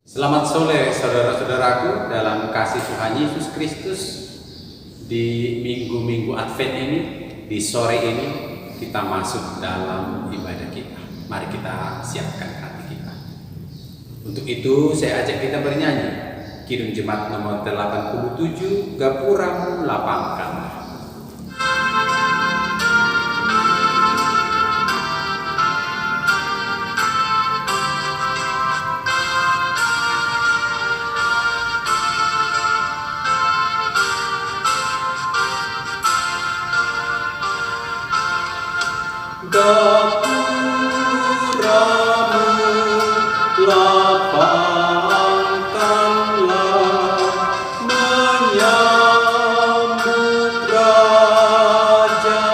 Selamat sore saudara-saudaraku dalam kasih Tuhan Yesus Kristus. Di minggu-minggu Advent ini, di sore ini kita masuk dalam ibadah kita. Mari kita siapkan hati kita. Untuk itu saya ajak kita bernyanyi Kidung Jemaat nomor 87, Gapuramu Lapangkanlah. Gapuramu lapangkanlah, menyambut Raja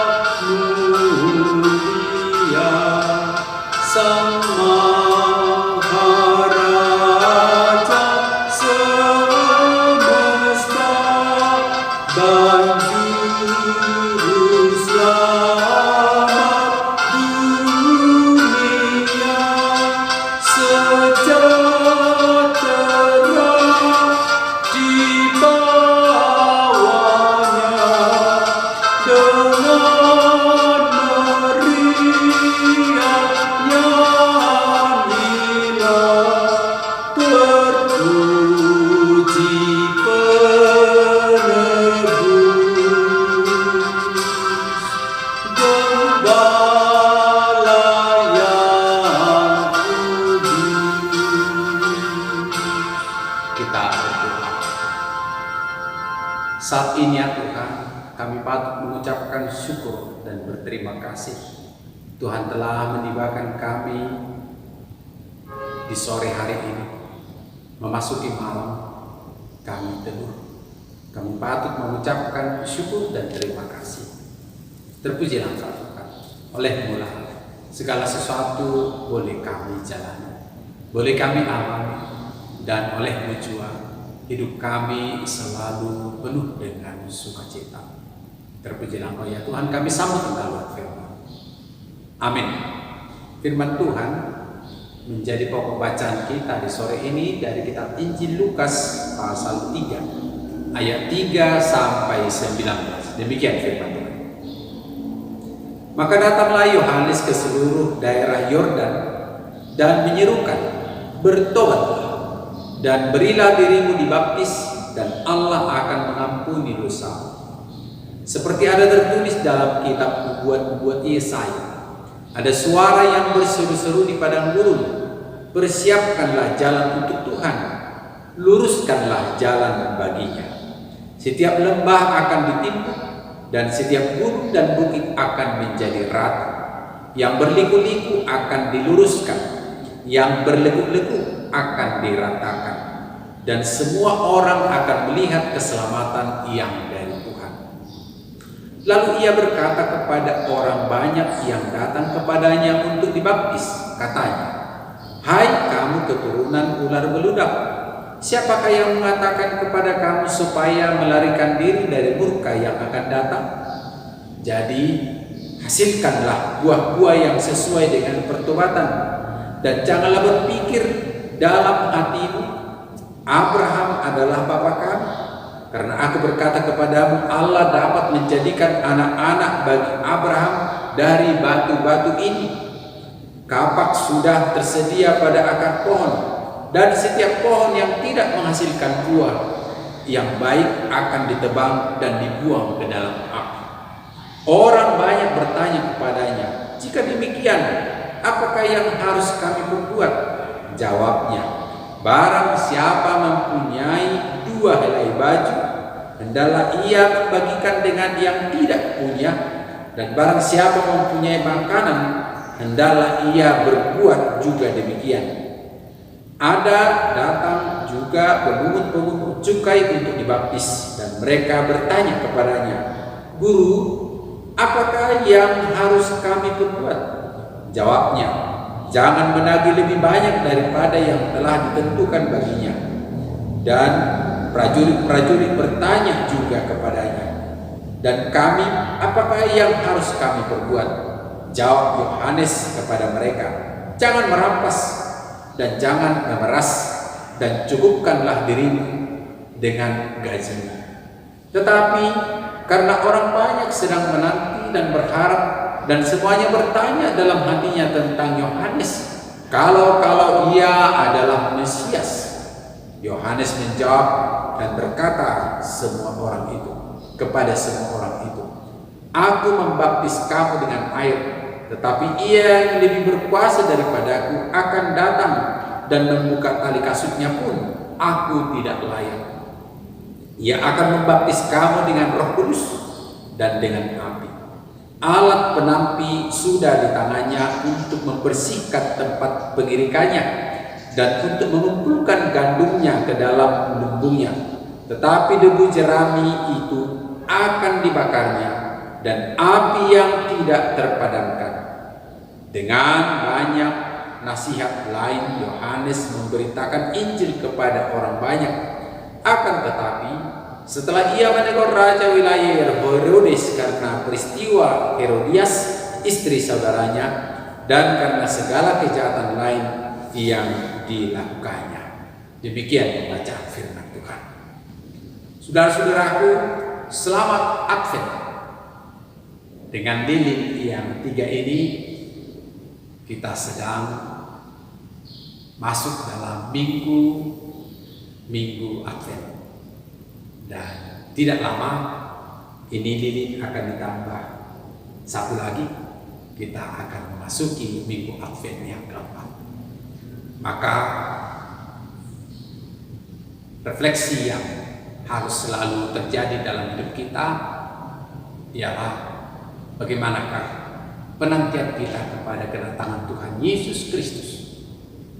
mulia, Sang Maharaja semesta dan Juru Selamat dunia, sejahtera di bawahnya, dengan meriah nyanyilah, terpuji penebus, Gembala yang kudus. Kita berdoa. Saat ini ya Tuhan, kami patut mengucapkan syukur dan berterima kasih. Tuhan telah menibakan kami di sore hari ini, memasuki malam kami teduh. Kami patut mengucapkan syukur dan terima kasih. Terpujilah Engkau Tuhan. Oleh-Mu lah segala sesuatu boleh kami jalani, boleh kami alami, dan oleh-Mu jua hidup kami selalu penuh dengan sukacita. Terpujilah Engkau ya Tuhan. Kami sambut Engkau firman. Amin. Firman Tuhan menjadi pokok bacaan kita di sore ini dari kitab Injil Lukas pasal 3 ayat 3 sampai 19. Demikian firman Tuhan. Maka datanglah Yohanes ke seluruh daerah Yordan dan menyerukan, "Bertobatlah dan berilah dirimu dibaptis, dan Allah akan mengampuni dosa." Seperti ada tertulis dalam kitab nubuat-nubuat Yesaya, ada suara yang berseru-seru di padang gurun, "Persiapkanlah jalan untuk Tuhan, luruskanlah jalan baginya. Setiap lembah akan ditimbun, dan setiap gunung dan bukit akan menjadi rata. Yang berliku-liku akan diluruskan, yang berleguk-leguk akan diratakan, dan semua orang akan melihat keselamatan yang dari Tuhan." Lalu ia berkata kepada orang banyak yang datang kepadanya untuk dibaptis, katanya, "Hai kamu keturunan ular beludak, siapakah yang mengatakan kepada kamu supaya melarikan diri dari murka yang akan datang? Jadi hasilkanlah buah-buah yang sesuai dengan pertobatan, dan janganlah berpikir dalam hatimu, Abraham adalah bapa kami. Karena aku berkata kepadamu, Allah dapat menjadikan anak-anak bagi Abraham dari batu-batu ini. Kapak sudah tersedia pada akar pohon, dan setiap pohon yang tidak menghasilkan buah yang baik akan ditebang dan dibuang ke dalam api." Orang banyak bertanya kepadanya, "Jika demikian, apakah yang harus kami perbuat?" Jawabnya, "Barang siapa mempunyai 2 helai baju, hendaklah ia membagikan dengan yang tidak punya, dan barang siapa mempunyai makanan, hendaklah ia berbuat juga demikian." Ada datang juga pemungut-pemungut cukai untuk dibaptis, dan mereka bertanya kepadanya, "Guru, apakah yang harus kami perbuat?" Jawabnya, "Jangan menagih lebih banyak daripada yang telah ditentukan baginya." Dan prajurit-prajurit bertanya juga kepadanya, "Dan kami, apakah yang harus kami perbuat?" Jawab Yohanes kepada mereka, "Jangan merampas dan jangan memeras dan cukupkanlah dirimu dengan gajimu. Tetapi karena orang banyak sedang menanti dan berharap, dan semuanya bertanya dalam hatinya tentang Yohanes, kalau ia adalah Mesias. Yohanes menjawab dan berkata kepada semua orang itu, Aku membaptis kamu dengan air, tetapi Ia yang lebih berkuasa daripadaku akan datang, dan membuka tali kasutnya pun aku tidak layak. Ia akan membaptis kamu dengan Roh Kudus dan dengan api. Alat penampi sudah di tangannya untuk membersihkan tempat pengirikannya dan untuk mengumpulkan gandumnya ke dalam lumbungnya. Tetapi debu jerami itu akan dibakarnya dan api yang tidak terpadamkan. Dengan banyak nasihat lain, Yohanes memberitakan Injil kepada orang banyak. Akan tetapi, setelah ia menegur raja wilayah Herodes karena peristiwa Herodias, istri saudaranya, dan karena segala kejahatan lain yang dilakukannya. Demikian bacaan firman Tuhan. Saudara-saudaraku, selamat Advent. Dengan lilin yang 3 ini, kita sedang masuk dalam minggu Advent. Dan tidak lama ini lilin akan ditambah satu lagi, kita akan memasuki minggu Advent yang keempat. Maka refleksi yang harus selalu terjadi dalam hidup kita ialah bagaimanakah penantian kita kepada kedatangan Tuhan Yesus Kristus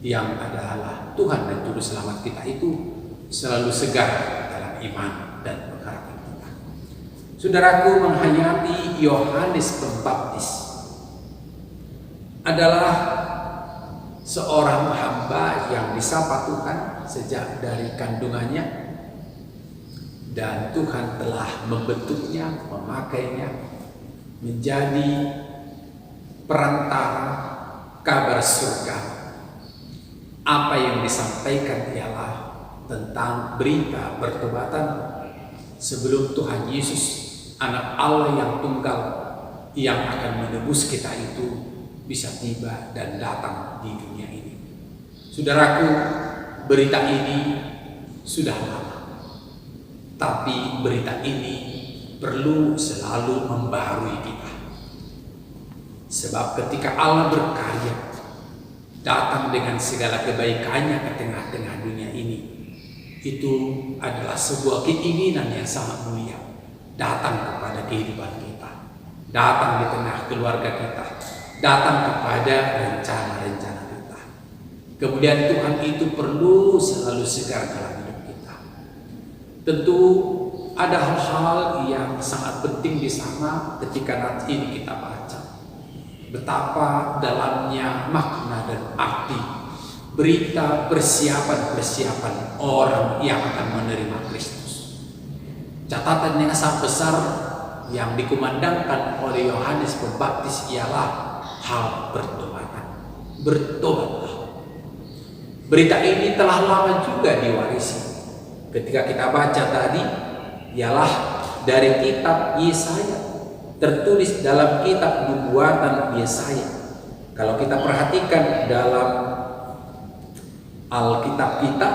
yang adalah Tuhan dan Juru Selamat kita itu selalu segar dalam iman dan pengharapan kita. Saudaraku, menghayati Yohanes Pembaptis adalah seorang hamba yang disapa Tuhan sejak dari kandungannya, dan Tuhan telah membentuknya, memakainya menjadi perantara kabar surga. Apa yang disampaikan ialah tentang berita pertobatan sebelum Tuhan Yesus, Anak Allah yang tunggal yang akan menebus kita itu bisa tiba dan datang di dunia ini. Saudaraku, berita ini sudah lama, tapi berita ini perlu selalu membaharui kita. Sebab ketika Allah berkarya, datang dengan segala kebaikannya ke tengah-tengah dunia ini, itu adalah sebuah keinginan yang sangat mulia, datang kepada kehidupan kita, datang di tengah keluarga kita, datang kepada rencana-rencana kita. Kemudian Tuhan itu perlu selalu segar dalam hidup kita. Tentu ada hal-hal yang sangat penting di sana ketika nanti ini kita baca. Betapa dalamnya makna dan arti berita persiapan orang yang akan menerima Kristus. Catatan yang sangat besar yang dikumandangkan oleh Yohanes Pembaptis ialah hal pertobatan. Bertobatlah. Berita ini telah lama juga diwarisi. Ketika kita baca tadi, ialah dari kitab Yesaya, tertulis dalam kitab nubuatan Yesaya. Kalau kita perhatikan dalam Alkitab kita,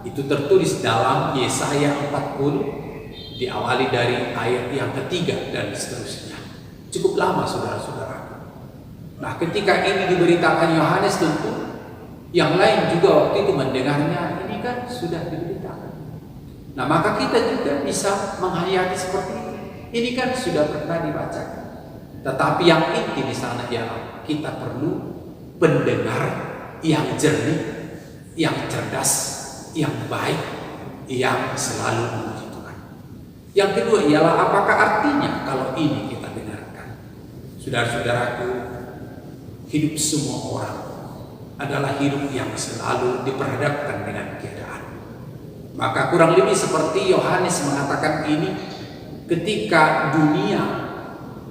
itu tertulis dalam Yesaya 40, diawali dari ayat yang ketiga dan seterusnya. Cukup lama, saudara-saudara. Nah, ketika ini diberitakan Yohanes, tentu yang lain juga waktu itu mendengarnya, ini kan sudah diberitakan. Nah, maka kita juga bisa menghayati seperti ini. Ini kan sudah pernah dibacakan. Tetapi yang inti di sana ialah kita perlu pendengar yang jernih, yang cerdas, yang baik, yang selalu memuji Tuhan. Yang kedua ialah apakah artinya kalau ini kita dengarkan. Saudara-saudaraku, hidup semua orang adalah hidup yang selalu diperhadapkan dengan keadaan. Maka kurang lebih seperti Yohanes mengatakan ini, ketika dunia,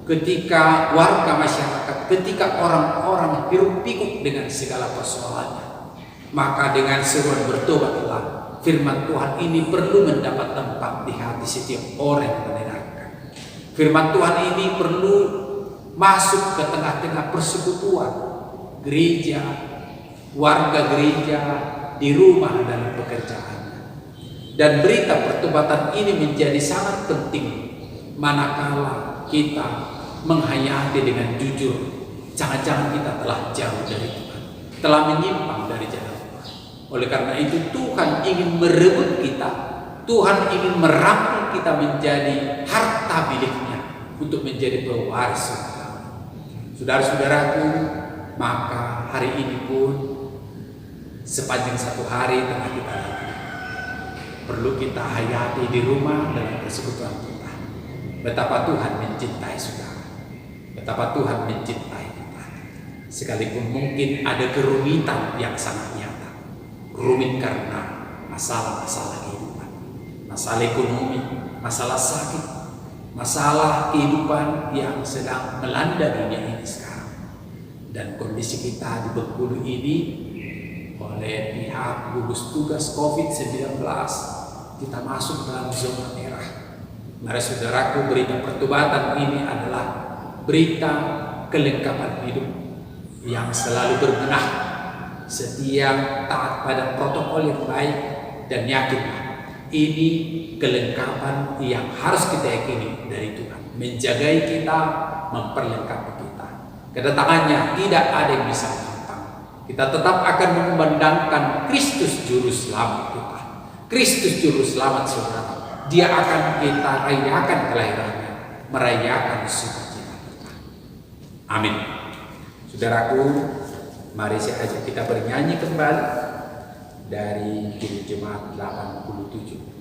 ketika warga masyarakat, ketika orang-orang hiruk pikuk dengan segala persoalannya, Maka dengan seruan bertobatlah, firman Tuhan ini perlu mendapat tempat di hati setiap orang yang mendengarkan. Firman Tuhan ini perlu masuk ke tengah-tengah persekutuan gereja, warga gereja, di rumah dan pekerjaan. Dan berita pertobatan ini menjadi sangat penting manakala kita menghayati dengan jujur, jangan-jangan kita telah jauh dari Tuhan, telah menyimpang dari jalan Tuhan. Oleh karena itu Tuhan ingin merebut kita, Tuhan ingin merangkul kita menjadi harta miliknya untuk menjadi pewaris surga. Saudara-saudaraku, maka hari ini pun sepanjang satu hari telah kita lalui, perlu kita hayati di rumah dalam persekutuan kita. Betapa Tuhan mencintai saudara, betapa Tuhan mencintai kita. Sekalipun mungkin ada kerumitan yang sangat nyata, rumit karena masalah-masalah kehidupan, masalah ekonomi, masalah sakit, masalah kehidupan yang sedang melanda dunia ini sekarang. Dan kondisi kita di Bengkulu ini oleh pihak gugus tugas COVID-19 kita masuk dalam zona merah. Mari saudaraku, berita pertobatan ini adalah berita kelengkapan hidup yang selalu berbenah, setia, taat pada protokol yang baik, dan yakinlah ini kelengkapan yang harus kita yakini dari Tuhan, menjagai kita, memperlengkapi kita. Kedatangannya tidak ada yang bisa menentang. Kita tetap akan mengumandangkan Kristus Juru Selamat kita. Kristus Juru Selamat saudara. Dia akan kita rayakan kelahirannya, merayakan sukacita kita. Amin. Saudaraku, mari saya ajak kita bernyanyi kembali dari Kidung Jemaat 87.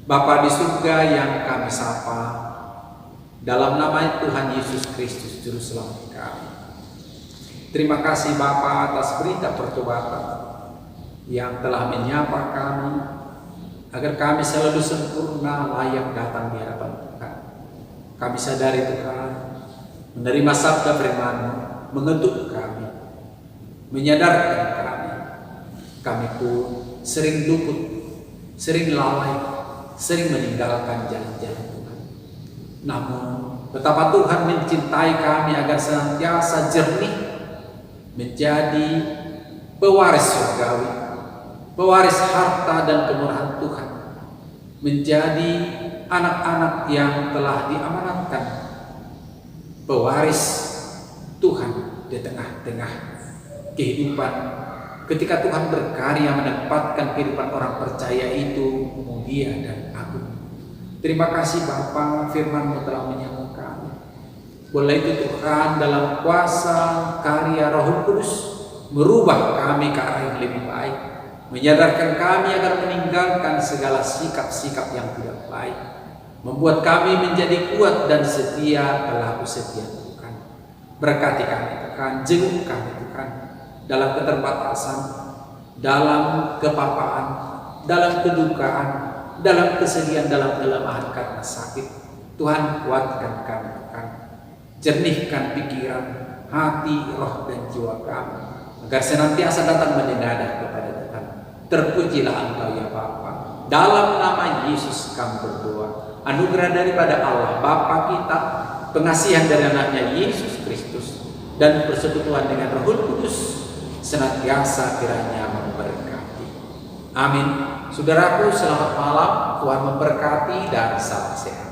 Bapa di surga yang kami sapa, dalam nama Tuhan Yesus Kristus Juru Selamat kami. Terima kasih Bapa atas berita pertobatan yang telah menyapa kami, agar kami selalu sempurna layak datang di hadapan Tuhan. Kami sadari Tuhan, menerima sabda firman-Mu mengetuk kami, menyadarkan kami pun sering luput, sering lalai, sering meninggalkan jalan-jalan Tuhan. Namun betapa Tuhan mencintai kami agar senantiasa jernih, menjadi pewaris surgawi, pewaris harta dan kemurahan Tuhan, menjadi anak-anak yang telah diamanatkan, pewaris Tuhan di tengah-tengah kehidupan. Ketika Tuhan berkarya menempatkan kehidupan orang percaya itu mulia dan agung. Terima kasih Bapa, firman-Mu telah menyambut kami. Boleh itu Tuhan dalam kuasa karya Roh Kudus merubah kami ke arah yang lebih baik, menyadarkan kami agar meninggalkan segala sikap-sikap yang tidak baik, membuat kami menjadi kuat dan setia, pelaku setia Tuhan. Berkati kami Tuhan, jenguk kami Tuhan dalam keterbatasan, dalam kepapaan, dalam kedukaan, dalam kesedihan, dalam kelemahan karena sakit. Tuhan, kuatkan kami, jernihkan pikiran, hati, roh, dan jiwa kami, agar senantiasa datang menengadah kepada Tuhan. Terpujilah Engkau ya Bapa. Dalam nama Yesus kami berdoa. Anugerah daripada Allah Bapa kita, pengasihan dari anaknya Yesus Kristus, dan persekutuan dengan Roh Kudus senantiasa kiranya memberkati. Amin. Saudaraku, selamat malam. Tuhan memberkati dan salam sehat.